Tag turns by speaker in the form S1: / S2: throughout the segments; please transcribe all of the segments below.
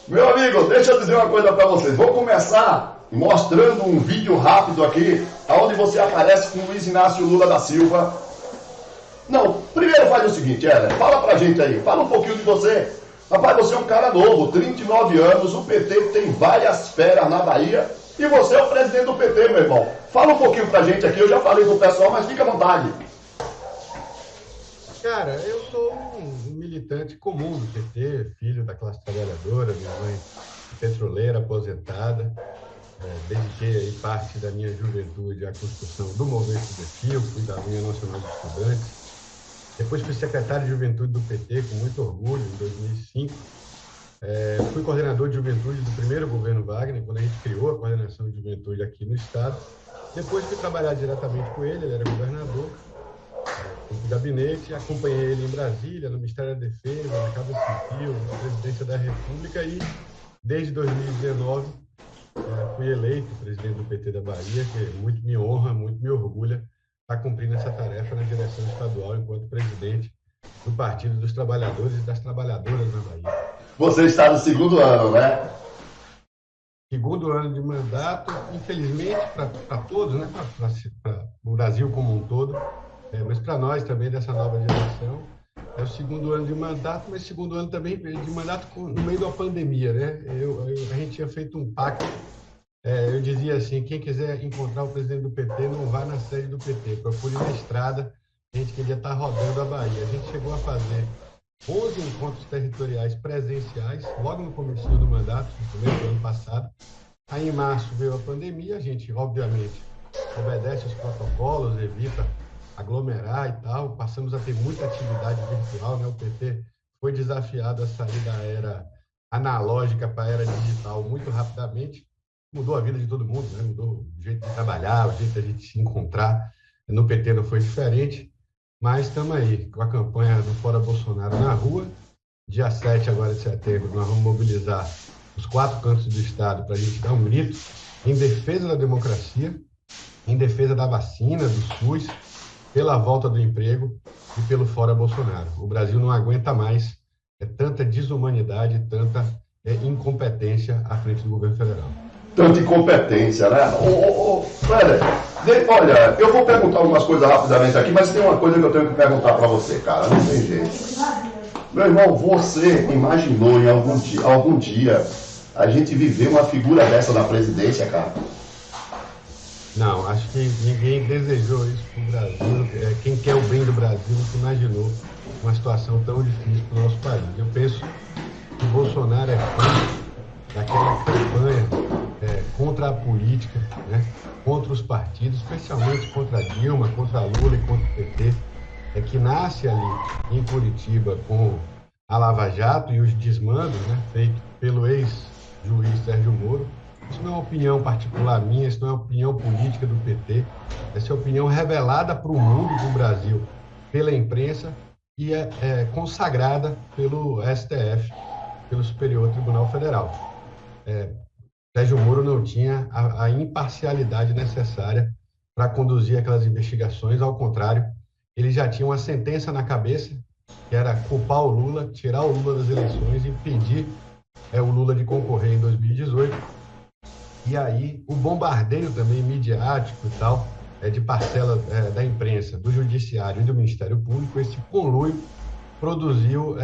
S1: Meu amigo, deixa eu dizer uma coisa para vocês. Vou começar mostrando um vídeo rápido aqui, onde você aparece com Luiz Inácio Lula da Silva. Não, primeiro faz o seguinte, Heller, fala pra gente aí, fala um pouquinho de você. Rapaz, você é um cara novo, 39 anos, o PT tem várias feras na Bahia e você é o presidente do PT, meu irmão. Fala um pouquinho pra gente aqui, eu já falei pro pessoal, mas fica à vontade.
S2: Cara, eu sou um militante comum do PT, filho da classe trabalhadora, minha mãe petroleira, aposentada. Dediquei aí parte da minha juventude à construção do movimento estudantil, fui da União Nacional de Estudantes. Depois fui secretário de juventude do PT, com muito orgulho, em 2005. Fui coordenador de juventude do primeiro governo Wagner, quando a gente criou a coordenação de juventude aqui no Estado. Depois fui trabalhar diretamente com ele era governador. Fui para o gabinete, acompanhei ele em Brasília, no Ministério da Defesa, na Casa Civil, na Presidência da República e, desde 2019, fui eleito presidente do PT da Bahia, que muito me honra, muito me orgulha estar cumprindo essa tarefa na direção estadual enquanto presidente do Partido dos Trabalhadores e das Trabalhadoras na Bahia.
S1: Você está no segundo ano, né?
S2: Segundo ano de mandato, infelizmente, para todos, né? Para o Brasil como um todo, mas para nós também dessa nova geração, é o segundo ano de mandato, mas segundo ano também de mandato no meio da pandemia, né? A gente tinha feito um pacto, eu dizia assim, quem quiser encontrar o presidente do PT, não vá na sede do PT, procure na estrada, a gente queria estar rodando a Bahia. A gente chegou a fazer 11 encontros territoriais presenciais, logo no começo do mandato, no começo do ano passado. Aí, em março, veio a pandemia, a gente, obviamente, obedece os protocolos, evita aglomerar e tal, passamos a ter muita atividade virtual, né? O PT foi desafiado a sair da era analógica para a era digital muito rapidamente, mudou a vida de todo mundo, né? Mudou o jeito de trabalhar, o jeito de a gente se encontrar. No PT não foi diferente, mas estamos aí com a campanha do Fora Bolsonaro na rua. Dia 7 agora de setembro, nós vamos mobilizar os 4 cantos do Estado para a gente dar um grito em defesa da democracia, em defesa da vacina, do SUS, pela volta do emprego e pelo Fora Bolsonaro. O Brasil não aguenta mais tanta desumanidade, tanta incompetência à frente do governo federal.
S1: Tanta incompetência, né? Olha, eu vou perguntar algumas coisas rapidamente aqui, mas tem uma coisa que eu tenho que perguntar para você, cara, não tem jeito. Meu irmão, você imaginou em algum dia a gente viver uma figura dessa na presidência, cara?
S2: Não, acho que ninguém desejou isso para o Brasil. Quem quer o bem do Brasil nunca imaginou uma situação tão difícil para o nosso país. Eu penso que Bolsonaro é fruto daquela campanha contra a política, né? Contra os partidos, especialmente contra a Dilma, contra a Lula e contra o PT, que nasce ali em Curitiba com a Lava Jato e os desmandos, né, feitos pelo ex-juiz Sérgio Moro. Isso não é uma opinião particular minha, isso não é uma opinião política do PT, essa é a opinião revelada para o mundo do Brasil pela imprensa e consagrada pelo STF, pelo Superior Tribunal Federal. Sérgio Moro não tinha a imparcialidade necessária para conduzir aquelas investigações, ao contrário, ele já tinha uma sentença na cabeça, que era culpar o Lula, tirar o Lula das eleições e impedir o Lula de concorrer em 2018. E aí, o bombardeio também midiático e tal, de parcela da imprensa, do Judiciário e do Ministério Público, esse conluio produziu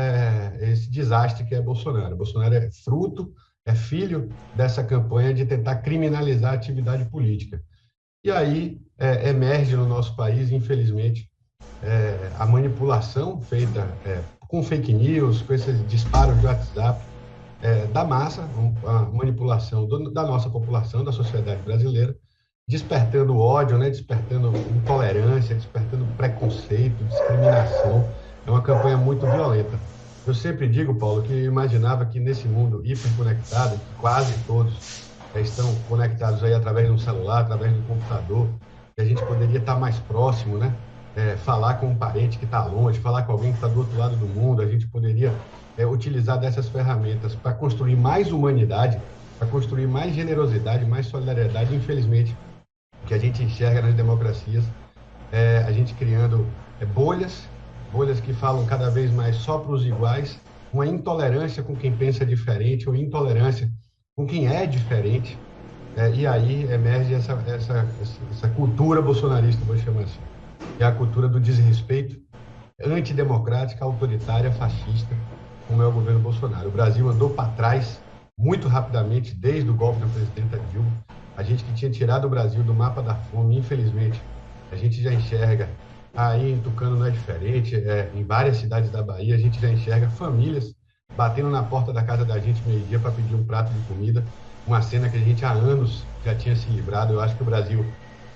S2: esse desastre que é Bolsonaro. Bolsonaro é fruto, é filho dessa campanha de tentar criminalizar a atividade política. E aí emerge no nosso país, infelizmente, a manipulação feita com fake news, com esses disparos de WhatsApp, da massa, a manipulação da nossa população, da sociedade brasileira, despertando ódio, né, despertando intolerância, despertando preconceito, discriminação. É uma campanha muito violenta. Eu sempre digo, Paulo, que eu imaginava que nesse mundo hiperconectado, que quase todos estão conectados aí através de um celular, através do computador, que a gente poderia estar mais próximo, né? Falar com um parente que está longe, falar com alguém que está do outro lado do mundo, a gente poderia utilizar dessas ferramentas para construir mais humanidade, para construir mais generosidade, mais solidariedade. Infelizmente, o que a gente enxerga nas democracias a gente criando bolhas que falam cada vez mais só para os iguais uma intolerância com quem pensa diferente ou intolerância com quem é diferente. E aí emerge essa cultura bolsonarista, vou chamar assim, que é a cultura do desrespeito antidemocrática, autoritária, fascista, como é o governo Bolsonaro. O Brasil andou para trás muito rapidamente desde o golpe da presidenta Dilma. A gente que tinha tirado o Brasil do mapa da fome, infelizmente, a gente já enxerga, aí em Tucano não é diferente, em várias cidades da Bahia, a gente já enxerga famílias batendo na porta da casa da gente meio-dia para pedir um prato de comida, uma cena que a gente há anos já tinha se livrado. Eu acho que o Brasil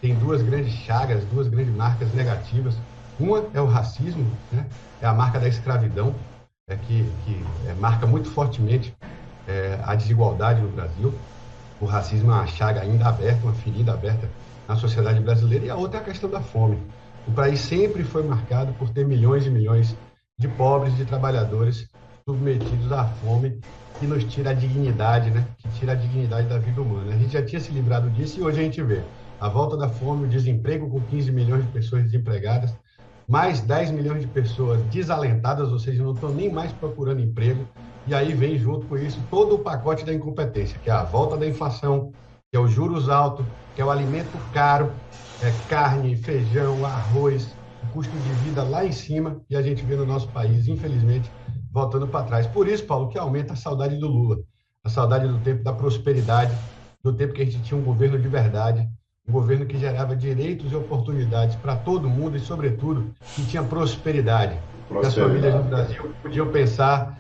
S2: tem duas grandes chagas, duas grandes marcas negativas. Uma é o racismo, né? É a marca da escravidão, que marca muito fortemente a desigualdade no Brasil. O racismo é uma chaga ainda aberta, uma ferida aberta na sociedade brasileira. E a outra é a questão da fome. O país sempre foi marcado por ter milhões e milhões de pobres, de trabalhadores submetidos à fome, que nos tira a dignidade, né? Que tira a dignidade da vida humana. A gente já tinha se livrado disso e hoje a gente vê a volta da fome, o desemprego com 15 milhões de pessoas desempregadas, mais 10 milhões de pessoas desalentadas, ou seja, não estão nem mais procurando emprego. E aí vem junto com isso todo o pacote da incompetência, que é a volta da inflação, que é os juros altos, que é o alimento caro, carne, feijão, arroz, o custo de vida lá em cima, e a gente vê no nosso país, infelizmente, voltando para trás. Por isso, Paulo, que aumenta a saudade do Lula, a saudade do tempo da prosperidade, do tempo que a gente tinha um governo de verdade, um governo que gerava direitos e oportunidades para todo mundo e, sobretudo, que tinha prosperidade. Que as famílias no Brasil podiam pensar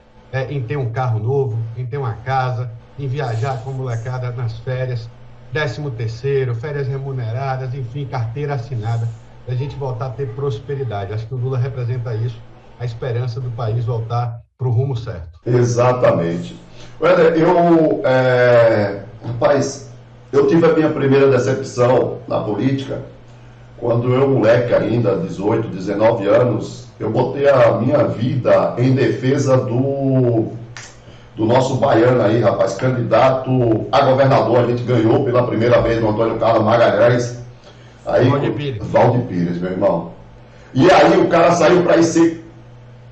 S2: em ter um carro novo, em ter uma casa, em viajar com a molecada nas férias, 13º, férias remuneradas, enfim, carteira assinada, para a gente voltar a ter prosperidade. Acho que o Lula representa isso, a esperança do país voltar para o rumo certo.
S1: Exatamente. Weller, rapaz, eu tive a minha primeira decepção na política quando eu, moleque ainda, 18, 19 anos, eu botei a minha vida em defesa do nosso baiano aí, rapaz, candidato a governador. A gente ganhou pela primeira vez no Antônio Carlos Magalhães. Aí, Valdir Pires, meu irmão. E aí o cara saiu para ir ser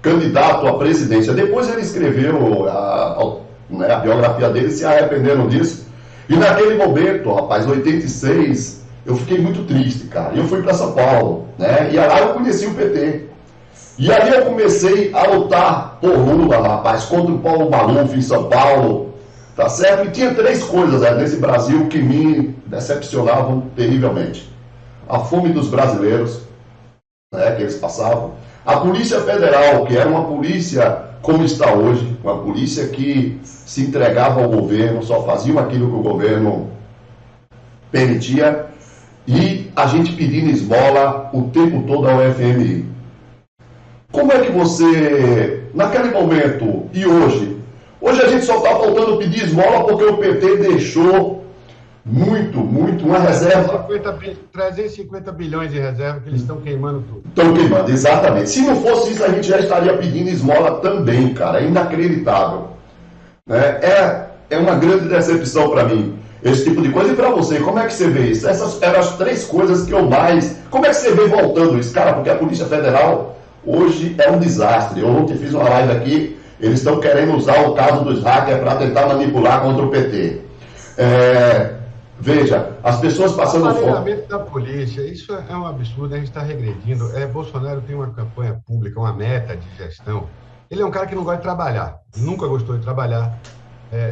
S1: candidato à presidência. Depois ele escreveu a biografia dele, se arrependeram disso. E naquele momento, rapaz, em 86, eu fiquei muito triste, cara. Eu fui para São Paulo, né? E lá eu conheci o PT. E aí eu comecei a lutar por Lula, rapaz, contra o Paulo Maluf em São Paulo, tá certo? E tinha três coisas nesse Brasil que me decepcionavam terrivelmente. A fome dos brasileiros, né, que eles passavam. A Polícia Federal, que era uma polícia como está hoje, uma polícia que se entregava ao governo, só fazia aquilo que o governo permitia, e a gente pedindo esmola o tempo todo ao FMI. Como é que você, naquele momento e hoje a gente só está voltando a pedir esmola porque o PT deixou muito, uma reserva.
S2: 350 bilhões de reserva que eles estão queimando tudo.
S1: Estão queimando, exatamente. Se não fosse isso, a gente já estaria pedindo esmola também, cara. É inacreditável. Né? É uma grande decepção para mim, esse tipo de coisa. E para você, como é que você vê isso? Essas eram as três coisas que eu mais... Como é que você vê voltando isso, cara? Porque a Polícia Federal hoje é um desastre. Eu ontem fiz uma live aqui, eles estão querendo usar o caso dos hackers para tentar manipular contra o PT. Veja, as pessoas passando fome. O
S2: aparelhamento da polícia, isso é um absurdo, a gente está regredindo. Bolsonaro tem uma campanha pública, uma meta de gestão. Ele é um cara que não gosta de trabalhar, nunca gostou de trabalhar,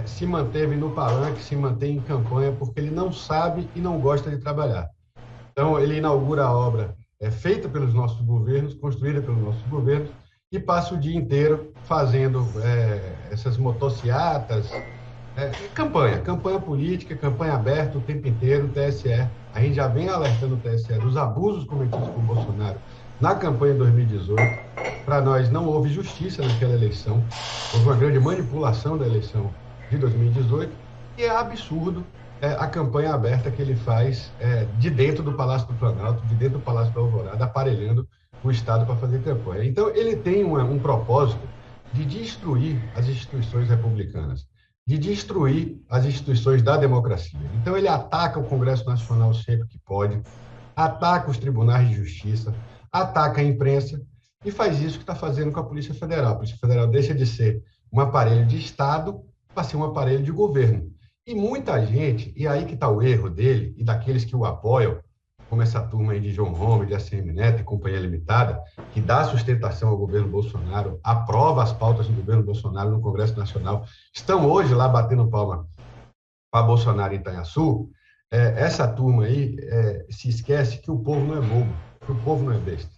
S2: se manteve no palanque, se mantém em campanha, porque ele não sabe e não gosta de trabalhar. Então, ele inaugura a obra feita pelos nossos governos, construída pelos nossos governos, e passa o dia inteiro fazendo essas motociatas, campanha política, campanha aberta o tempo inteiro, o TSE. A gente já vem alertando o TSE dos abusos cometidos por Bolsonaro na campanha de 2018. Para nós, não houve justiça naquela eleição, houve uma grande manipulação da eleição de 2018, e é absurdo a campanha aberta que ele faz de dentro do Palácio do Planalto, de dentro do Palácio da Alvorada, aparelhando o Estado para fazer campanha. Então, ele tem um propósito de destruir as instituições republicanas, de destruir as instituições da democracia. Então, ele ataca o Congresso Nacional sempre que pode, ataca os tribunais de justiça, ataca a imprensa e faz isso que está fazendo com a Polícia Federal. A Polícia Federal deixa de ser um aparelho de Estado para ser um aparelho de governo. E muita gente, e aí que está o erro dele e daqueles que o apoiam, como essa turma aí de João Roma, de ACM Neto e Companhia Limitada, que dá sustentação ao governo Bolsonaro, aprova as pautas do governo Bolsonaro no Congresso Nacional, estão hoje lá batendo palma para Bolsonaro em Itanhaçu. Essa turma aí se esquece que o povo não é bobo, que o povo não é besta.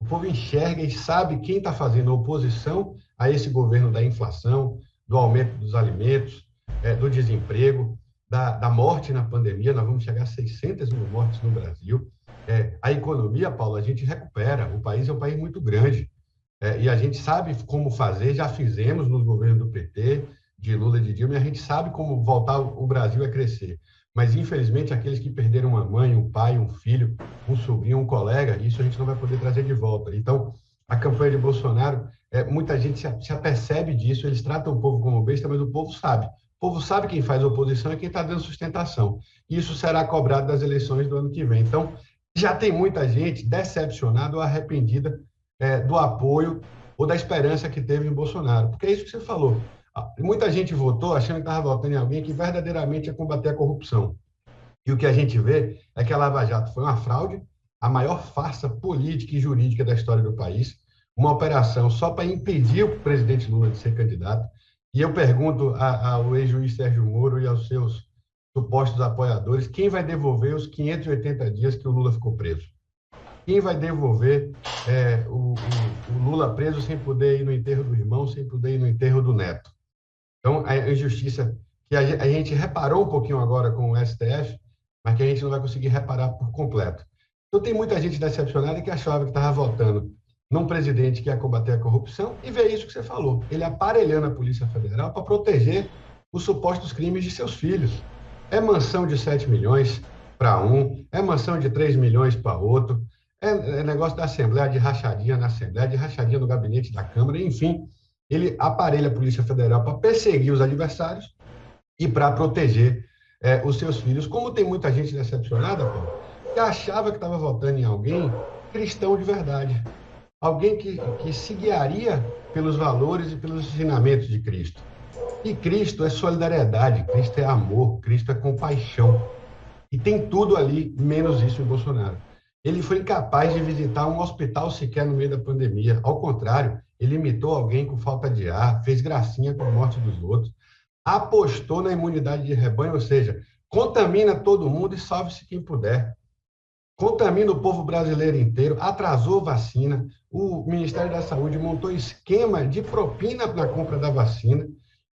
S2: O povo enxerga e sabe quem está fazendo oposição a esse governo da inflação, do aumento dos alimentos, do desemprego, da morte na pandemia. Nós vamos chegar a 600 mil mortes no Brasil. A economia, Paulo, a gente recupera. O país é um país muito grande. E a gente sabe como fazer, já fizemos nos governos do PT, de Lula, de Dilma, e a gente sabe como voltar o Brasil a crescer. Mas, infelizmente, aqueles que perderam uma mãe, um pai, um filho, um sobrinho, um colega, isso a gente não vai poder trazer de volta. Então, a campanha de Bolsonaro, muita gente se apercebe disso, eles tratam o povo como besta, mas o povo sabe. O povo sabe quem faz oposição e quem está dando sustentação. Isso será cobrado das eleições do ano que vem. Então, já tem muita gente decepcionada ou arrependida do apoio ou da esperança que teve em Bolsonaro. Porque é isso que você falou. Muita gente votou achando que estava votando em alguém que verdadeiramente ia combater a corrupção. E o que a gente vê é que a Lava Jato foi uma fraude, a maior farsa política e jurídica da história do país, uma operação só para impedir o presidente Lula de ser candidato. E eu pergunto ao ex-juiz Sérgio Moro e aos seus supostos apoiadores, quem vai devolver os 580 dias que o Lula ficou preso? Quem vai devolver o Lula preso sem poder ir no enterro do irmão, sem poder ir no enterro do neto? Então, a injustiça que a gente reparou um pouquinho agora com o STF, mas que a gente não vai conseguir reparar por completo. Então, tem muita gente decepcionada que achava que estava votando num presidente que ia combater a corrupção e vê isso que você falou. Ele aparelhando a Polícia Federal para proteger os supostos crimes de seus filhos. É mansão de 7 milhões para um, é mansão de 3 milhões para outro, é negócio da Assembleia de rachadinha na Assembleia, de rachadinha no gabinete da Câmara, enfim. Ele aparelha a Polícia Federal para perseguir os adversários e para proteger os seus filhos. Como tem muita gente decepcionada, Paulo, que achava que estava votando em alguém cristão de verdade. Alguém que se guiaria pelos valores e pelos ensinamentos de Cristo. E Cristo é solidariedade, Cristo é amor, Cristo é compaixão. E tem tudo ali, menos isso em Bolsonaro. Ele foi incapaz de visitar um hospital sequer no meio da pandemia. Ao contrário, ele imitou alguém com falta de ar, fez gracinha com a morte dos outros, apostou na imunidade de rebanho, ou seja, contamina todo mundo e salve-se quem puder. Contamina o povo brasileiro inteiro, atrasou vacina, o Ministério da Saúde montou esquema de propina na compra da vacina.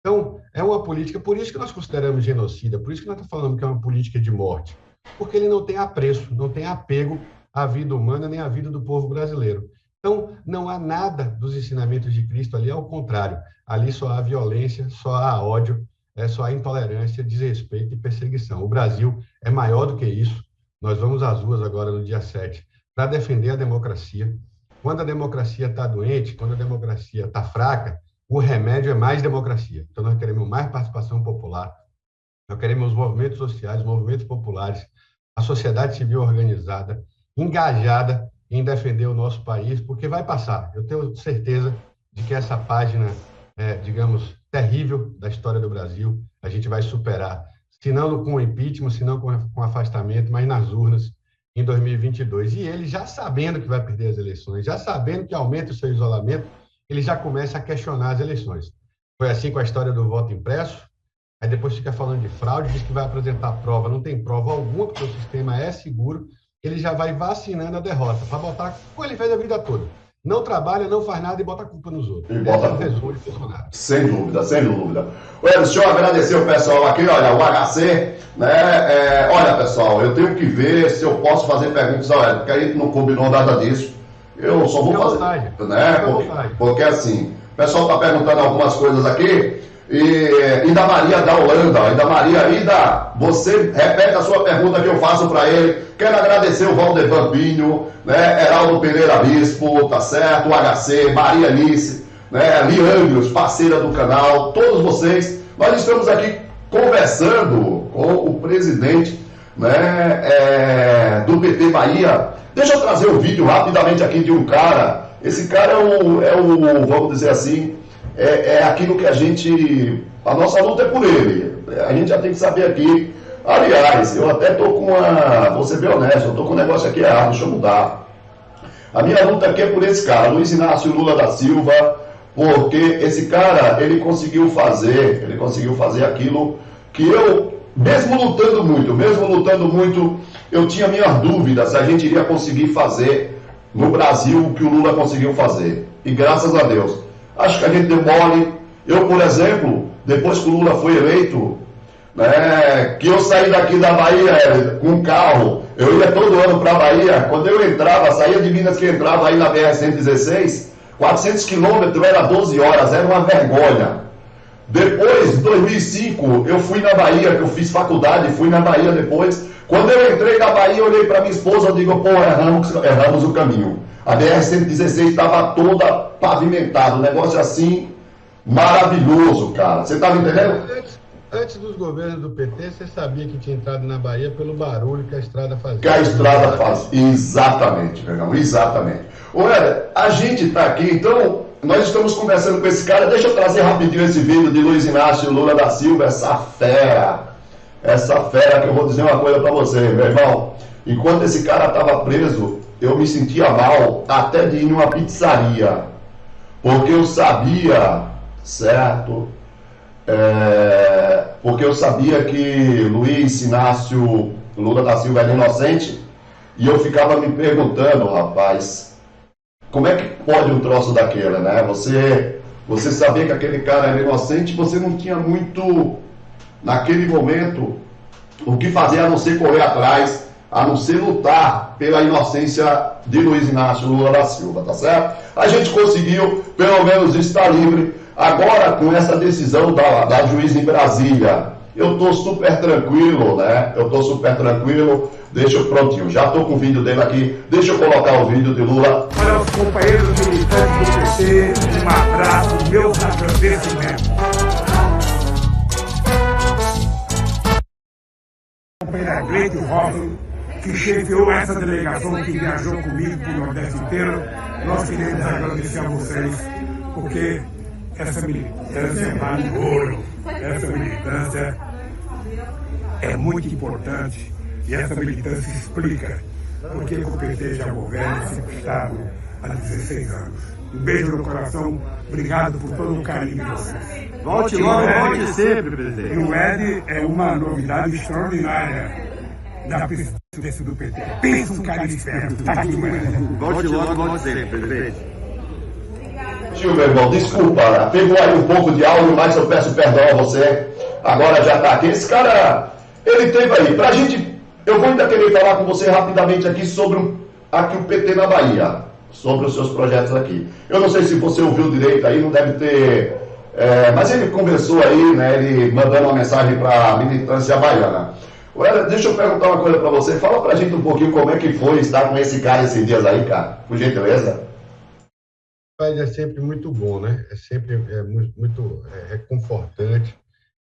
S2: Então, é uma política, por isso que nós consideramos genocida, por isso que nós estamos falando que é uma política de morte, porque ele não tem apreço, não tem apego à vida humana nem à vida do povo brasileiro. Então, não há nada dos ensinamentos de Cristo ali, ao contrário, ali só há violência, só há ódio, só há intolerância, desrespeito e perseguição. O Brasil é maior do que isso. Nós vamos às ruas agora no dia 7 para defender a democracia. Quando a democracia está doente, quando a democracia está fraca, o remédio é mais democracia. Então, nós queremos mais participação popular, nós queremos movimentos sociais, movimentos populares, a sociedade civil organizada, engajada em defender o nosso país, porque vai passar. Eu tenho certeza de que essa página, digamos, terrível da história do Brasil, a gente vai superar, se não com o impeachment, se não com afastamento, mas nas urnas em 2022. E ele, já sabendo que vai perder as eleições, já sabendo que aumenta o seu isolamento, ele já começa a questionar as eleições. Foi assim com a história do voto impresso, aí depois fica falando de fraude, diz que vai apresentar prova, não tem prova alguma, porque o sistema é seguro, ele já vai vacinando a derrota, para botar como ele fez a vida toda. Não trabalha, não faz nada e bota a culpa nos outros.
S1: E bota
S2: o resumo de Bolsonaro.
S1: Sem dúvida, sem dúvida. Deixa eu agradecer o pessoal aqui, olha, o HC, né? Olha, pessoal, eu tenho que ver se eu posso fazer perguntas ao Hélio, porque a gente não combinou nada disso. Eu só vou fazer. Né? Porque assim, o pessoal está perguntando algumas coisas aqui. E da Maria da Holanda, e da Maria Ida, você repete a sua pergunta que eu faço para ele. Quero agradecer o Valder Pampinho, né, Heraldo Pereira Bispo, tá certo, o HC, Maria Alice, né, Liandros, parceira do canal, todos vocês. Nós estamos aqui conversando com o presidente, né, do PT Bahia. Deixa eu trazer um vídeo rapidamente aqui de um cara. Esse cara é o vamos dizer assim, é aquilo que a nossa luta é por ele. A gente já tem que saber aqui. Aliás, eu até tô com vou ser bem honesto, eu tô com um negócio aqui errado, deixa eu mudar. A minha luta aqui é por esse cara, Luiz Inácio Lula da Silva, porque esse cara, ele conseguiu fazer aquilo que eu, mesmo lutando muito, eu tinha minhas dúvidas se a gente iria conseguir fazer no Brasil o que o Lula conseguiu fazer. E graças a Deus. Acho que a gente deu mole. Eu, por exemplo, depois que o Lula foi eleito, né, que eu saí daqui da Bahia com um carro, eu ia todo ano para a Bahia, quando eu entrava, saía de Minas que entrava aí na BR-116, 400 quilômetros, era 12 horas, era uma vergonha. Depois, em 2005, eu fui na Bahia, que eu fiz faculdade, fui na Bahia depois. Quando eu entrei na Bahia, eu olhei para minha esposa e digo, pô, erramos o caminho. A BR-116 estava toda pavimentada, um negócio assim, maravilhoso, cara. Você estava entendendo?
S2: Antes dos governos do PT, você sabia que tinha entrado na Bahia pelo barulho que a estrada fazia.
S1: Que a estrada faz. Exatamente, Pegão, exatamente. Olha, a gente está aqui, então, nós estamos conversando com esse cara. Deixa eu trazer rapidinho esse vídeo de Luiz Inácio Lula da Silva, essa fera que eu vou dizer uma coisa para você, meu irmão. Enquanto esse cara estava preso, eu me sentia mal até de ir numa pizzaria, porque eu sabia, certo? Porque eu sabia que Luiz Inácio Lula da Silva era inocente, e eu ficava me perguntando, rapaz, como é que pode um troço daquele, né? Você sabia que aquele cara era inocente, você não tinha muito, naquele momento, o que fazer a não ser correr atrás, a não ser lutar pela inocência de Luiz Inácio Lula da Silva, tá certo? A gente conseguiu, pelo menos, estar livre. Agora, com essa decisão da juíza em Brasília, eu estou super tranquilo, né? Deixa eu, prontinho, já estou com o vídeo dele aqui. Deixa eu colocar o vídeo de Lula.
S3: Para os companheiros militantes do PT, um abraço, meu agradecimento. A companheira Gleide Hoffmann, que chefiou essa delegação que viajou comigo para o Nordeste inteiro, nós queremos agradecer a vocês, porque essa militância vale ouro. Essa militância é muito importante e essa militância explica por que o PT já governa esse Estado há 16 anos. Um beijo no coração, obrigado por todo o carinho de vocês.
S4: Volte logo, volte sempre, presidente.
S3: E o Ed é uma novidade extraordinária da presidência do PT. Pensa um cara esperto, tá aqui o Ed.
S4: Volte logo, volte sempre, presidente.
S1: Tio, meu irmão, desculpa, pegou aí um pouco de áudio, mas eu peço perdão a você. Agora já está aqui. Esse cara, ele teve aí. Pra gente, eu vou ainda querer falar com você rapidamente aqui sobre aqui o PT na Bahia, sobre os seus projetos aqui. Eu não sei se você ouviu direito aí, não deve ter. Mas ele conversou aí, né? Ele mandando uma mensagem para a militância baiana. Olha, deixa eu perguntar uma coisa para você. Fala pra gente um pouquinho como é que foi estar com esse cara esses dias aí, cara, por gentileza.
S2: É sempre muito bom, né? É sempre muito reconfortante,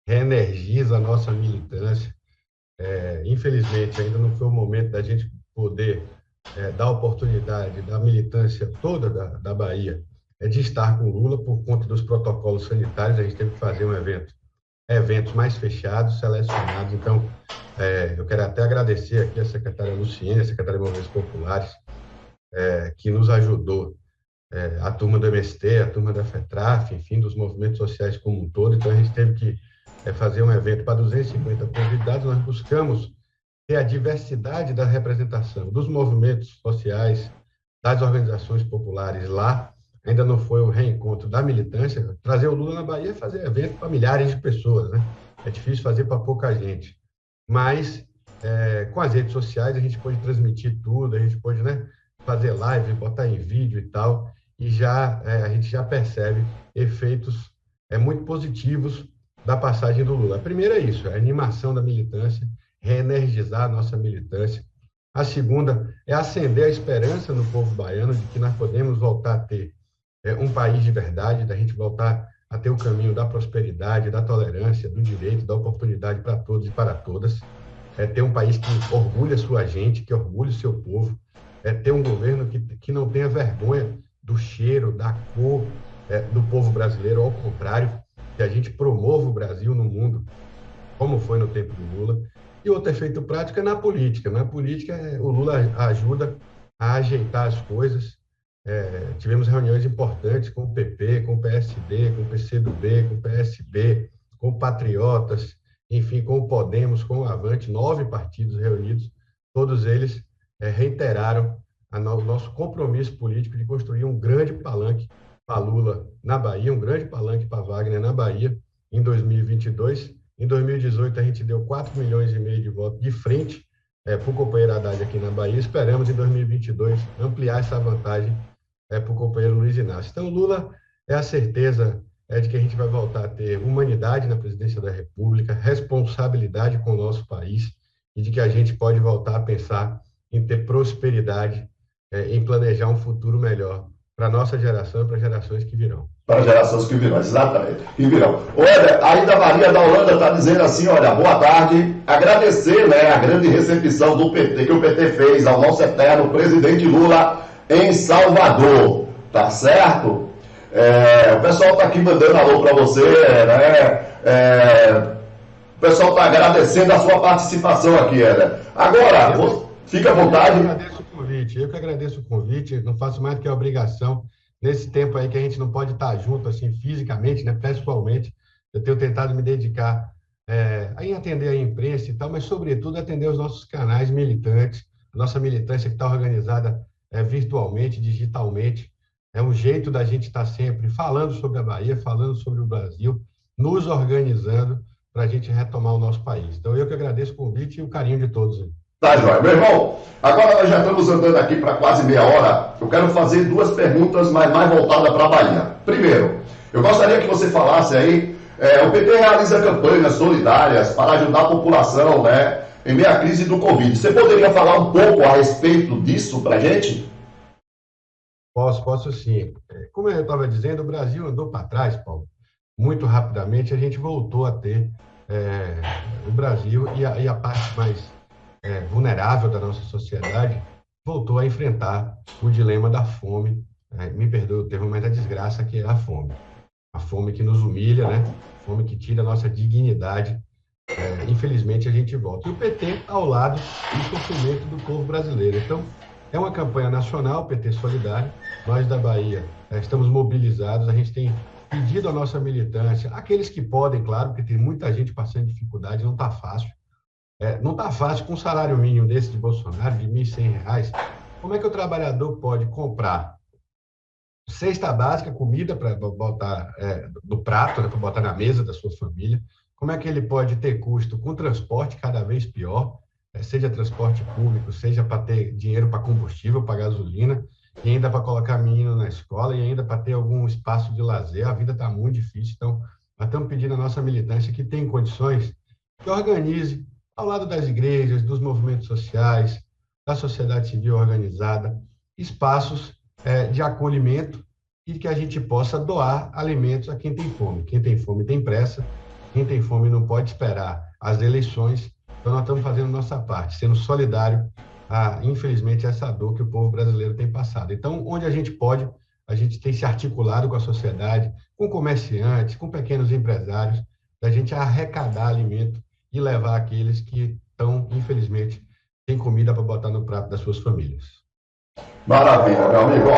S2: reenergiza a nossa militância. Infelizmente, ainda não foi o momento da gente poder dar oportunidade da militância toda da Bahia de estar com Lula por conta dos protocolos sanitários. A gente teve que fazer eventos mais fechados, selecionados. Então, eu quero até agradecer aqui a secretária Luciene, a secretária de Movimentos Populares, que nos ajudou. A turma do MST, a turma da FETRAF, enfim, dos movimentos sociais como um todo. Então, a gente teve que fazer um evento para 250 convidados. Nós buscamos ter a diversidade da representação dos movimentos sociais, das organizações populares lá. Ainda não foi o reencontro da militância. Trazer o Lula na Bahia é fazer evento para milhares de pessoas, né? É difícil fazer para pouca gente. Mas, com as redes sociais, a gente pode transmitir tudo, a gente pode, né, fazer live, botar em vídeo e tal. E a gente já percebe efeitos muito positivos da passagem do Lula. A primeira é isso, a animação da militância, reenergizar a nossa militância. A segunda é acender a esperança no povo baiano de que nós podemos voltar a ter um país de verdade, da gente voltar a ter o caminho da prosperidade, da tolerância, do direito, da oportunidade para todos e para todas. Ter um país que orgulhe a sua gente, que orgulhe o seu povo. Ter um governo que não tenha vergonha do cheiro, da cor, do povo brasileiro, ao contrário, que a gente promova o Brasil no mundo, como foi no tempo do Lula. E outro efeito prático é na política. Na política, o Lula ajuda a ajeitar as coisas. Tivemos reuniões importantes com o PP, com o PSD, com o PCdoB, com o PSB, com o Patriotas, enfim, com o Podemos, com o Avante, 9 partidos reunidos. Todos eles reiteraram o nosso compromisso político de construir um grande palanque para Lula na Bahia, um grande palanque para Wagner na Bahia em 2022. Em 2018, a gente deu 4,5 milhões de votos de frente para o companheiro Haddad aqui na Bahia. Esperamos, em 2022, ampliar essa vantagem para o companheiro Luiz Inácio. Então, Lula é a certeza de que a gente vai voltar a ter humanidade na presidência da República, responsabilidade com o nosso país e de que a gente pode voltar a pensar em ter prosperidade, em planejar um futuro melhor para a nossa geração e para as gerações que virão.
S1: Para as gerações que virão, exatamente. Que virão. Olha, ainda a Maria da Holanda está dizendo assim, olha, boa tarde, agradecer, né, a grande recepção do PT, que o PT fez ao nosso eterno presidente Lula em Salvador, tá certo? O pessoal está aqui mandando alô para você, né? O pessoal está agradecendo a sua participação aqui, Éder. Agora, fica à vontade.
S2: Eu que agradeço o convite, não faço mais do que a obrigação. Nesse tempo aí que a gente não pode estar junto, assim, fisicamente, né, pessoalmente, eu tenho tentado me dedicar em atender a imprensa e tal, mas, sobretudo, atender os nossos canais militantes, a nossa militância que está organizada virtualmente, digitalmente. É um jeito da gente estar sempre falando sobre a Bahia, falando sobre o Brasil, nos organizando para a gente retomar o nosso país. Então, eu que agradeço o convite e o carinho de todos aí.
S1: Tá, Joia. Meu irmão, agora nós já estamos andando aqui para quase meia hora. Eu quero fazer 2 perguntas, mas mais voltadas para a Bahia. Primeiro, eu gostaria que você falasse aí, o PT realiza campanhas solidárias para ajudar a população, né, em meio à crise do Covid. Você poderia falar um pouco a respeito disso para a gente?
S2: Posso sim. Como eu estava dizendo, o Brasil andou para trás, Paulo. Muito rapidamente a gente voltou a ter o Brasil e a parte mais vulnerável da nossa sociedade voltou a enfrentar o dilema da fome, me perdoe o termo, mas a desgraça que é a fome que nos humilha, né? A fome que tira a nossa dignidade. Infelizmente a gente volta. E o PT ao lado do sofrimento do povo brasileiro. Então, é uma campanha nacional, PT Solidário. Nós da Bahia estamos mobilizados, a gente tem pedido à nossa militância, aqueles que podem, claro, porque tem muita gente passando dificuldade, não está fácil. Não está fácil com um salário mínimo desse de Bolsonaro, de R$ 1.100. Como é que o trabalhador pode comprar cesta básica, comida para botar no prato, né, para botar na mesa da sua família? Como é que ele pode ter custo com transporte cada vez pior, seja transporte público, seja para ter dinheiro para combustível, para gasolina, e ainda para colocar menino na escola, e ainda para ter algum espaço de lazer? A vida está muito difícil. Então, nós estamos pedindo à nossa militância que tem condições, que organize, ao lado das igrejas, dos movimentos sociais, da sociedade civil organizada, espaços de acolhimento e que a gente possa doar alimentos a quem tem fome. Quem tem fome tem pressa, quem tem fome não pode esperar as eleições. Então, nós estamos fazendo nossa parte, sendo solidário a, infelizmente, essa dor que o povo brasileiro tem passado. Então, onde a gente pode, a gente tem se articulado com a sociedade, com comerciantes, com pequenos empresários, da gente arrecadar alimento e levar aqueles que estão, infelizmente, sem comida para botar no prato das suas famílias.
S1: Maravilha, meu amigo.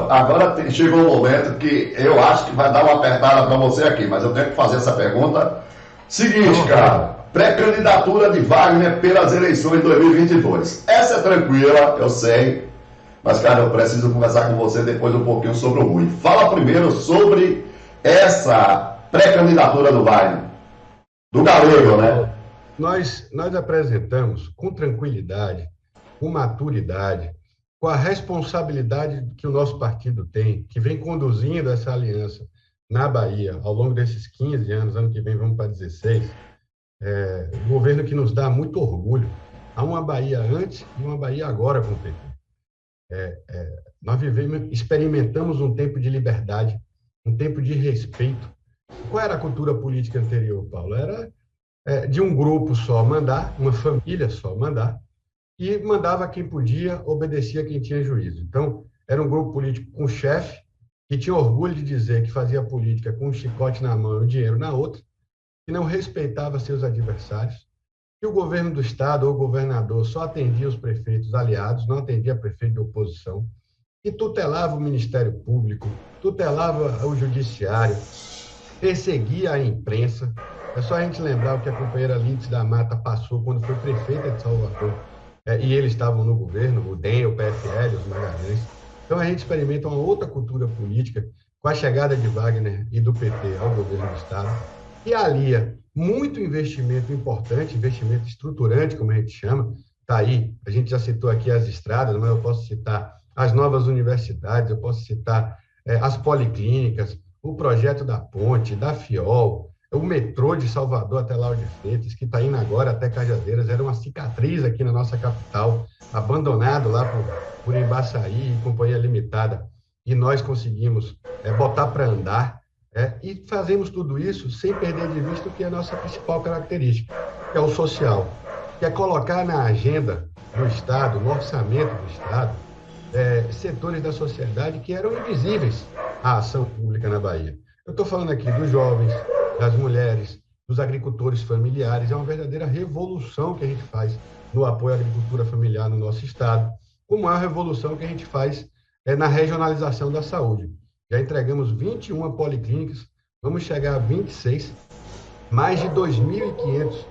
S1: Agora chegou um momento que eu acho que vai dar uma apertada para você aqui, mas eu tenho que fazer essa pergunta. Seguinte, cara, pré-candidatura de Wagner pelas eleições de 2022. Essa é tranquila, eu sei, mas, cara, eu preciso conversar com você depois um pouquinho sobre o Rui. Fala primeiro sobre essa pré-candidatura do Wagner. Do galego, né?
S2: Nós apresentamos com tranquilidade, com maturidade, com a responsabilidade que o nosso partido tem, que vem conduzindo essa aliança na Bahia ao longo desses 15 anos, ano que vem vamos para 16, um governo que nos dá muito orgulho. Há uma Bahia antes e uma Bahia agora com o PT. Nós experimentamos um tempo de liberdade, um tempo de respeito. Qual era a cultura política anterior, Paulo? Era de um grupo só mandar, uma família só mandar, e mandava quem podia, obedecia quem tinha juízo. Então, era um grupo político com chefe, que tinha orgulho de dizer que fazia política com um chicote na mão e o dinheiro na outra, que não respeitava seus adversários, que o governo do Estado ou o governador só atendia os prefeitos aliados, não atendia prefeito de oposição, que tutelava o Ministério Público, tutelava o Judiciário, perseguia a imprensa. É só a gente lembrar o que a companheira Lídice da Mata passou quando foi prefeita de Salvador, e eles estavam no governo, o DEM, o PFL, os Magalhães. Então a gente experimenta uma outra cultura política com a chegada de Wagner e do PT ao governo do Estado, que alia muito investimento importante, investimento estruturante, como a gente chama. Está aí, a gente já citou aqui as estradas, mas eu posso citar as novas universidades, eu posso citar as policlínicas, o projeto da ponte, da FIOL, o metrô de Salvador até Lauro de Freitas, que está indo agora até Cajazeiras, era uma cicatriz aqui na nossa capital, abandonado lá por Embaçaí e Companhia Limitada, e nós conseguimos botar para andar, e fazemos tudo isso sem perder de vista o que é a nossa principal característica, que é o social, que é colocar na agenda do Estado, no orçamento do Estado, setores da sociedade que eram invisíveis à ação pública na Bahia. Eu estou falando aqui dos jovens, das mulheres, dos agricultores familiares. É uma verdadeira revolução que a gente faz no apoio à agricultura familiar no nosso Estado, como é a revolução que a gente faz na regionalização da saúde. Já entregamos 21 policlínicas, vamos chegar a 26, mais de 2.500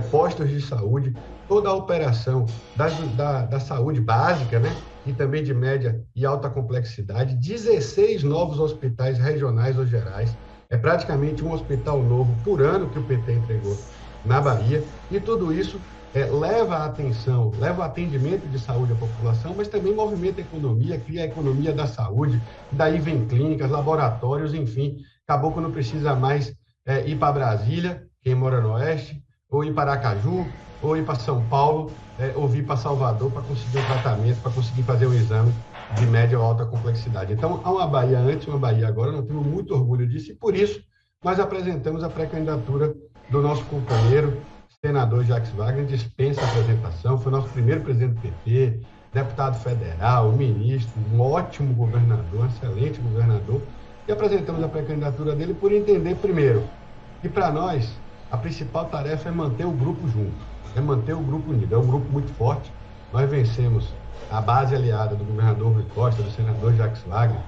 S2: postos de saúde, toda a operação da saúde básica, né? E também de média e alta complexidade, 16 novos hospitais regionais ou gerais, é praticamente um hospital novo por ano que o PT entregou na Bahia, e tudo isso leva a atenção, leva o atendimento de saúde à população, mas também movimenta a economia, cria a economia da saúde, daí vem clínicas, laboratórios, enfim, Caboclo não precisa mais ir para Brasília, quem mora no Oeste, ou ir para Aracaju, ou ir para São Paulo, ou vir para Salvador para conseguir um tratamento, para conseguir fazer um exame de média ou alta complexidade. Então, há uma Bahia antes, uma Bahia agora, nós temos muito orgulho disso, e por isso nós apresentamos a pré-candidatura do nosso companheiro, senador Jacques Wagner, dispensa a apresentação, foi nosso primeiro presidente do PT, deputado federal, ministro, um ótimo governador, um excelente governador, e apresentamos a pré-candidatura dele por entender, primeiro, que para nós a principal tarefa é manter o grupo junto, é manter o grupo unido, é um grupo muito forte. Nós vencemos a base aliada do governador Rui Costa, do senador Jacques Wagner,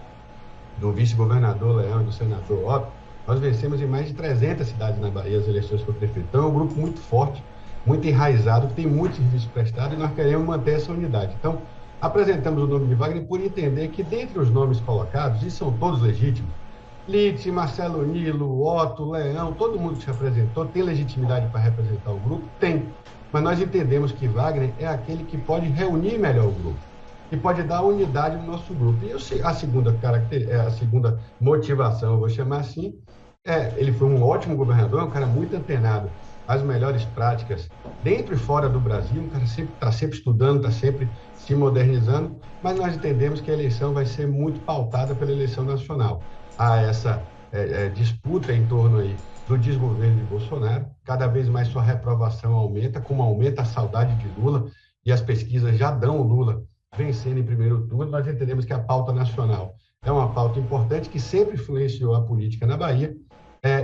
S2: do vice-governador Leão e do senador Otto. Nós vencemos em mais de 300 cidades na Bahia as eleições para prefeito. Então é um grupo muito forte, muito enraizado, que tem muito serviço prestado, e nós queremos manter essa unidade. Então, apresentamos o nome de Wagner por entender que, dentre os nomes colocados, e são todos legítimos, Lídice, Marcelo Nilo, Otto, Leão, todo mundo que se apresentou, tem legitimidade para representar o grupo? Tem. Mas nós entendemos que Wagner é aquele que pode reunir melhor o grupo, que pode dar unidade no nosso grupo. E a segunda motivação, eu vou chamar assim, ele foi um ótimo governador, um cara muito antenado às melhores práticas dentro e fora do Brasil, um cara está sempre estudando, está sempre se modernizando, mas nós entendemos que a eleição vai ser muito pautada pela eleição nacional. Há essa disputa em torno aí do desgoverno de Bolsonaro, cada vez mais sua reprovação aumenta, como aumenta a saudade de Lula, e as pesquisas já dão o Lula vencendo em primeiro turno. Nós entendemos que a pauta nacional é uma pauta importante que sempre influenciou a política na Bahia,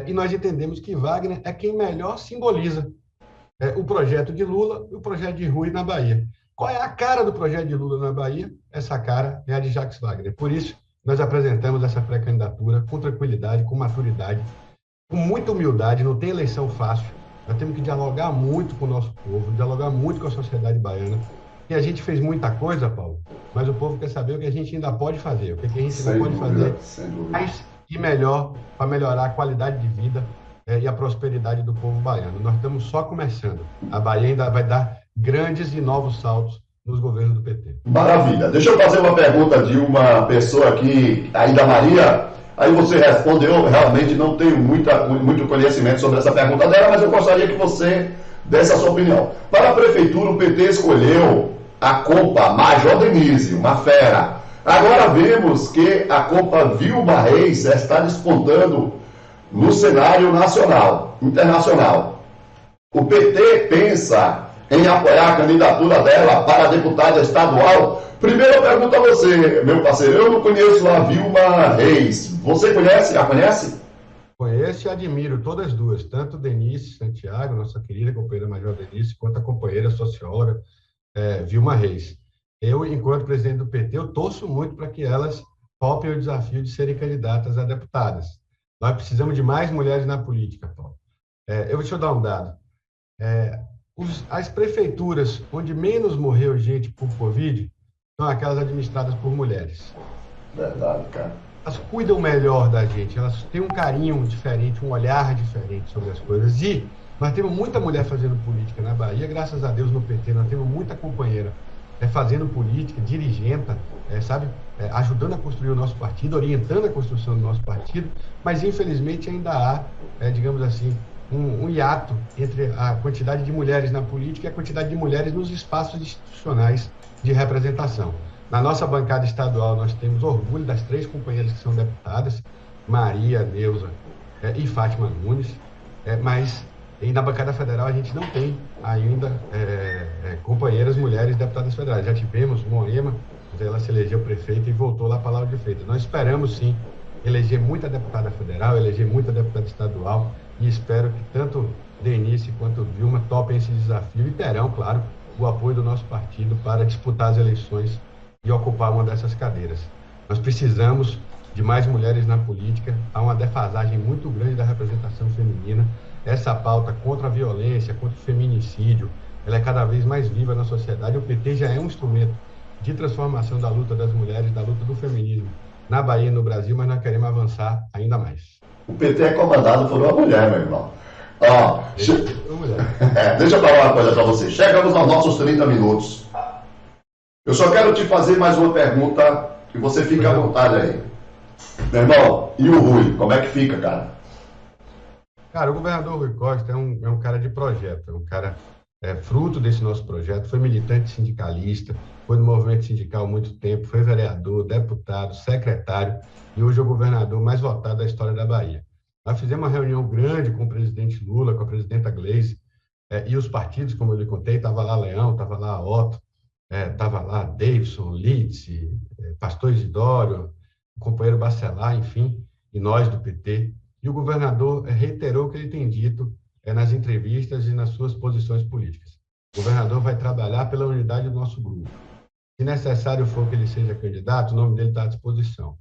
S2: e nós entendemos que Wagner é quem melhor simboliza o projeto de Lula e o projeto de Rui na Bahia. Qual é a cara do projeto de Lula na Bahia? Essa cara é a de Jacques Wagner. Por isso, nós apresentamos essa pré-candidatura com tranquilidade, com maturidade, com muita humildade. Não tem eleição fácil. Nós temos que dialogar muito com o nosso povo, dialogar muito com a sociedade baiana. E a gente fez muita coisa, Paulo, mas o povo quer saber o que a gente ainda pode fazer, o que a gente ainda pode fazer mais e melhor para melhorar a qualidade de vida e a prosperidade do povo baiano. Nós estamos só começando. A Bahia ainda vai dar grandes e novos saltos nos governos do PT.
S1: Maravilha. Deixa eu fazer uma pergunta de uma pessoa aqui, aí da Maria. Aí você responde. Eu realmente não tenho muito conhecimento sobre essa pergunta dela, mas eu gostaria que você desse a sua opinião. Para a prefeitura, o PT escolheu a Compa Major Denise, uma fera. Agora vemos que a Compa Vilma Reis está despontando no cenário nacional, internacional. O PT pensa em apoiar a candidatura dela para deputada estadual. Primeiro eu pergunto a você, meu parceiro, eu não conheço a Vilma Reis. Você conhece? A conhece?
S2: Conheço e admiro todas duas, tanto Denise Santiago, nossa querida companheira Major Denise, quanto a companheira socióloga Vilma Reis. Eu, enquanto presidente do PT, eu torço muito para que elas topem o desafio de serem candidatas a deputadas. Nós precisamos de mais mulheres na política, Paulo. Deixa eu dar um dado. As prefeituras onde menos morreu gente por Covid são aquelas administradas por mulheres.
S1: Verdade, cara.
S2: Elas cuidam melhor da gente, elas têm um carinho diferente, um olhar diferente sobre as coisas. E nós temos muita mulher fazendo política na Bahia, graças a Deus no PT, nós temos muita companheira fazendo política, dirigenta, ajudando a construir o nosso partido, orientando a construção do nosso partido, mas infelizmente ainda há, digamos assim, um hiato entre a quantidade de mulheres na política e a quantidade de mulheres nos espaços institucionais de representação. Na nossa bancada estadual, nós temos orgulho das 3 companheiras que são deputadas, Maria, Neuza e Fátima Nunes, mas e na bancada federal a gente não tem ainda companheiras mulheres deputadas federais. Já tivemos Moema, ela se elegeu prefeita e voltou lá para Lauro de Freitas. Nós esperamos, sim, eleger muita deputada federal, eleger muita deputada estadual, e espero que tanto Denise quanto Vilma topem esse desafio e terão, claro, o apoio do nosso partido para disputar as eleições e ocupar uma dessas cadeiras. Nós precisamos de mais mulheres na política, há uma defasagem muito grande da representação feminina. Essa pauta contra a violência, contra o feminicídio, ela é cada vez mais viva na sociedade. O PT já é um instrumento de transformação da luta das mulheres, da luta do feminismo na Bahia e no Brasil, mas nós queremos avançar ainda mais.
S1: O PT é comandado por uma mulher, meu irmão. Deixa eu falar uma coisa para você. Chegamos aos nossos 30 minutos. Eu só quero te fazer mais uma pergunta e você fica à vontade aí. Meu irmão, e o Rui, como é que fica, cara?
S2: Cara, o governador Rui Costa é um cara de projeto, é um cara fruto desse nosso projeto, foi militante sindicalista, foi no movimento sindical há muito tempo, foi vereador, deputado, secretário e hoje é o governador mais votado da história da Bahia. Nós fizemos uma reunião grande com o presidente Lula, com a presidenta Gleisi e os partidos, como eu lhe contei, estava lá Leão, estava lá Otto, estava lá Davidson, Litz, Pastor Isidório, o companheiro Bacelar, enfim, e nós do PT. E o governador reiterou o que ele tem dito nas entrevistas e nas suas posições políticas. O governador vai trabalhar pela unidade do nosso grupo. Se necessário for que ele seja candidato, o nome dele está à disposição.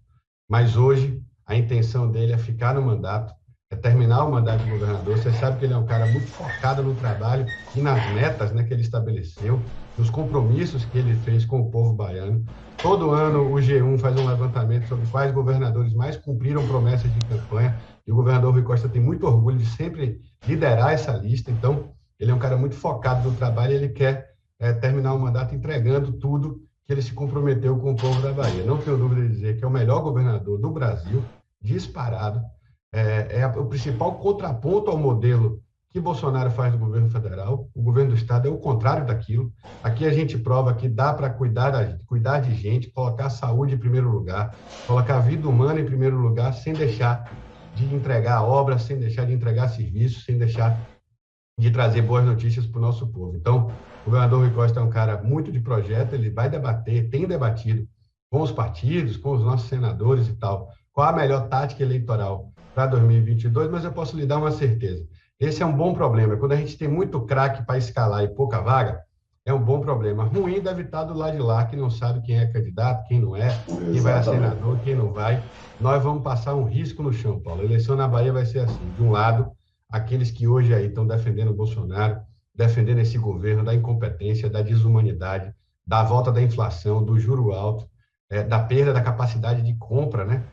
S2: Mas hoje, a intenção dele é ficar no mandato, é terminar o mandato do governador. Você sabe que ele é um cara muito focado no trabalho e nas metas que ele estabeleceu, nos compromissos que ele fez com o povo baiano. Todo ano o G1 faz um levantamento sobre quais governadores mais cumpriram promessas de campanha, e o governador Rui Costa tem muito orgulho de sempre liderar essa lista. Então, ele é um cara muito focado no trabalho e ele quer terminar o mandato entregando tudo que ele se comprometeu com o povo da Bahia. Não tenho dúvida de dizer que é o melhor governador do Brasil, disparado, o principal contraponto ao modelo que Bolsonaro faz do governo federal. O governo do estado é o contrário daquilo. Aqui a gente prova que dá para cuidar de gente, colocar a saúde em primeiro lugar, colocar a vida humana em primeiro lugar, sem deixar de entregar obras, sem deixar de entregar serviços, sem deixar de trazer boas notícias para o nosso povo. Então, o governador Rui Costa é um cara muito de projeto, ele vai debater, tem debatido com os partidos, com os nossos senadores e tal, qual a melhor tática eleitoral para 2022, mas eu posso lhe dar uma certeza. Esse é um bom problema. Quando a gente tem muito craque para escalar e pouca vaga, é um bom problema. Ruim deve estar do lado de lá, que não sabe quem é candidato, quem não é, quem vai a senador, quem não vai. Nós vamos passar um risco no chão, Paulo. A eleição na Bahia vai ser assim. De um lado, aqueles que hoje aí estão defendendo o Bolsonaro, defendendo esse governo da incompetência, da desumanidade, da volta da inflação, do juro alto, da perda da capacidade de compra,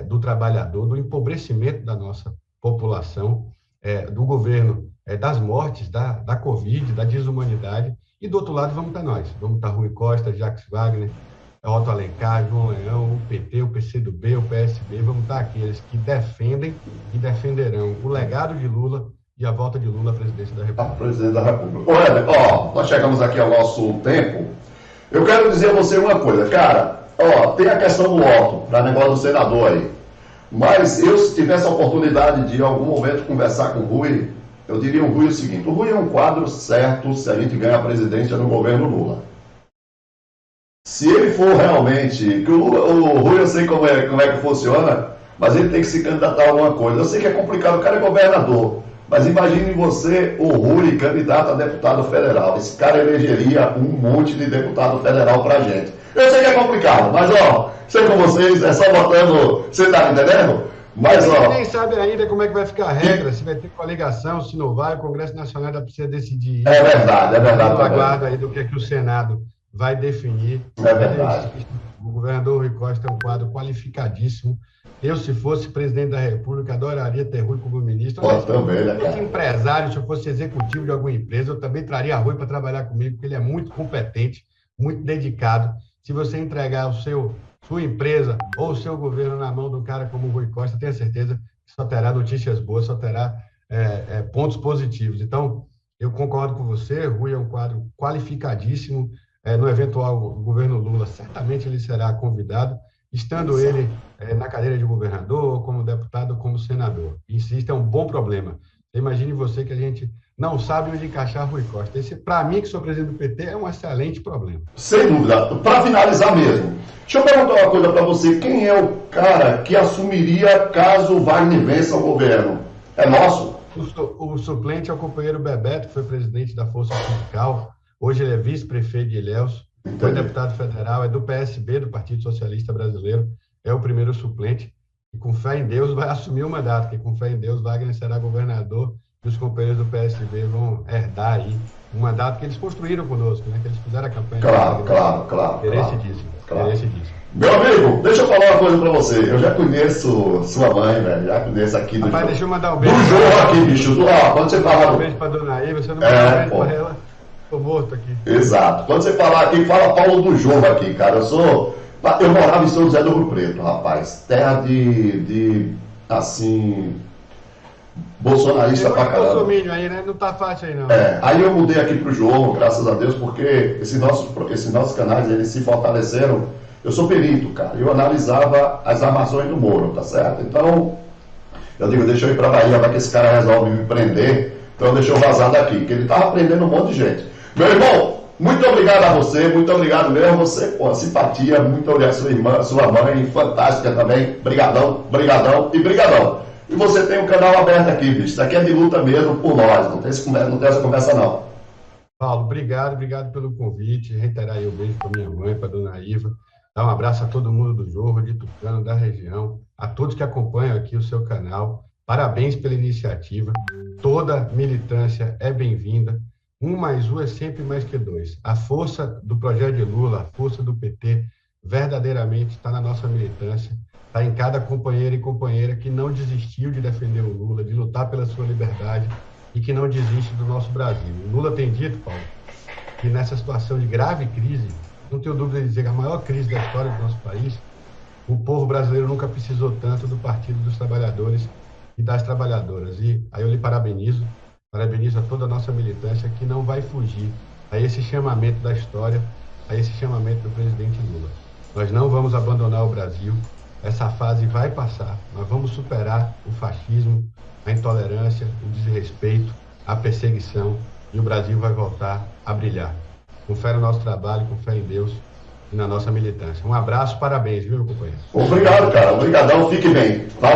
S2: do trabalhador, do empobrecimento da nossa população, do governo, das mortes, da Covid, da desumanidade. E do outro lado vamos estar nós. Vamos estar Rui Costa, Jacques Wagner, Otto Alencar, João Leão, o PT, o PCdoB, o PSB. Vamos estar aqueles que defendem e defenderão o legado de Lula e a volta de Lula à presidência da República.
S1: Presidente da República. Nós chegamos aqui ao nosso tempo. Eu quero dizer a você uma coisa, cara. Tem a questão do Otto, para negócio do senador aí. Mas eu, se tivesse a oportunidade de, em algum momento, conversar com o Rui, eu diria o Rui o seguinte: o Rui é um quadro certo se a gente ganhar a presidência no governo Lula. Se ele for realmente, que o Rui eu sei como é que funciona, mas ele tem que se candidatar a alguma coisa. Eu sei que é complicado, o cara é governador, mas imagine você, o Rui, candidato a deputado federal. Esse cara elegeria um monte de deputado federal pra gente. Eu sei que é complicado, mas ó, sei com vocês, é só botando, você tá me entendendo? Mas ó...
S2: nem sabe ainda como é que vai ficar a regra, se vai ter coligação, se não vai, o Congresso Nacional ainda precisa decidir.
S1: É verdade, é verdade.
S2: Eu aguardo aí do que o Senado vai definir.
S1: É verdade.
S2: O governador Rui Costa é um quadro qualificadíssimo. Eu, se fosse presidente da República, adoraria ter Rui como ministro.
S1: Pô, também, né,
S2: se eu fosse empresário, se eu fosse executivo de alguma empresa, eu também traria Rui para trabalhar comigo, porque ele é muito competente, muito dedicado. Se você entregar sua empresa ou o seu governo na mão de um cara como o Rui Costa, tenha certeza que só terá notícias boas, só terá pontos positivos. Então, eu concordo com você, Rui é um quadro qualificadíssimo. No eventual governo Lula, certamente ele será convidado, estando ele na cadeira de governador, como deputado, como senador. Insisto, é um bom problema. Imagine você que a gente não sabe onde encaixar Rui Costa. Esse, para mim, que sou presidente do PT, é um excelente problema.
S1: Sem dúvida. Para finalizar mesmo, deixa eu perguntar uma coisa para você. Quem é o cara que assumiria caso o Wagner vença o governo? É nosso?
S2: O suplente é o companheiro Bebeto, que foi presidente da Força Sindical. Hoje ele é vice-prefeito de Ilhéus, foi deputado federal, é do PSB, do Partido Socialista Brasileiro, é o primeiro suplente, e com fé em Deus vai assumir o mandato, porque com fé em Deus Wagner será governador e os companheiros do PSB vão herdar aí um mandato que eles construíram conosco, né? Que eles fizeram a campanha.
S1: Claro.
S2: Merecidíssimo.
S1: Meu amigo, deixa eu falar uma coisa pra você. Eu já conheço sua mãe, velho. Já conheço aqui do
S2: Rapaz, deixa eu mandar um beijo.
S1: Do jogo aqui, bicho. Quando você falar...
S2: Um beijo pra dona Iva, você não mandou um beijo pra ela. Tô morto aqui.
S1: Exato. Quando você falar aqui, fala Paulo do Jogo aqui, cara. Eu morava em São José do Rio Preto, rapaz. Terra de assim... bolsonarista pra caramba.
S2: Bolsominion aí, né? Não tá fácil aí, não.
S1: Aí eu mudei aqui pro João, graças a Deus, porque esses nossos canais, eles se fortaleceram. Eu sou perito, cara. Eu analisava as armações do Moro, tá certo? Então, eu digo, deixa eu ir pra Bahia, vai que esse cara resolve me prender. Então, deixa eu vazar daqui, que ele tava prendendo um monte de gente. Meu irmão, muito obrigado a você, muito obrigado mesmo. Você, pô, simpatia, muito obrigado a sua irmã, sua mãe, fantástica também. Brigadão. E você tem um canal aberto aqui, bicho. Isso aqui é de luta mesmo por nós. Não tem essa conversa, não.
S2: Paulo, obrigado pelo convite. Reiterar aí o beijo para minha mãe, para dona Iva. Dar um abraço a todo mundo do Jorro, de Tucano, da região, a todos que acompanham aqui o seu canal. Parabéns pela iniciativa. Toda militância é bem-vinda. 1 mais 1 é sempre mais que 2. A força do projeto de Lula, a força do PT, verdadeiramente está na nossa militância. Está em cada companheiro e companheira que não desistiu de defender o Lula, de lutar pela sua liberdade e que não desiste do nosso Brasil. O Lula tem dito, Paulo, que nessa situação de grave crise, não tenho dúvida de dizer que a maior crise da história do nosso país, o povo brasileiro nunca precisou tanto do Partido dos Trabalhadores e das Trabalhadoras. E aí eu lhe parabenizo a toda a nossa militância que não vai fugir a esse chamamento da história, a esse chamamento do presidente Lula. Nós não vamos abandonar o Brasil. Essa fase vai passar, nós vamos superar o fascismo, a intolerância, o desrespeito, a perseguição e o Brasil vai voltar a brilhar. Com fé no nosso trabalho, com fé em Deus e na nossa militância. Um abraço, parabéns, viu, meu companheiro?
S1: Obrigado, cara. Obrigadão, fique bem.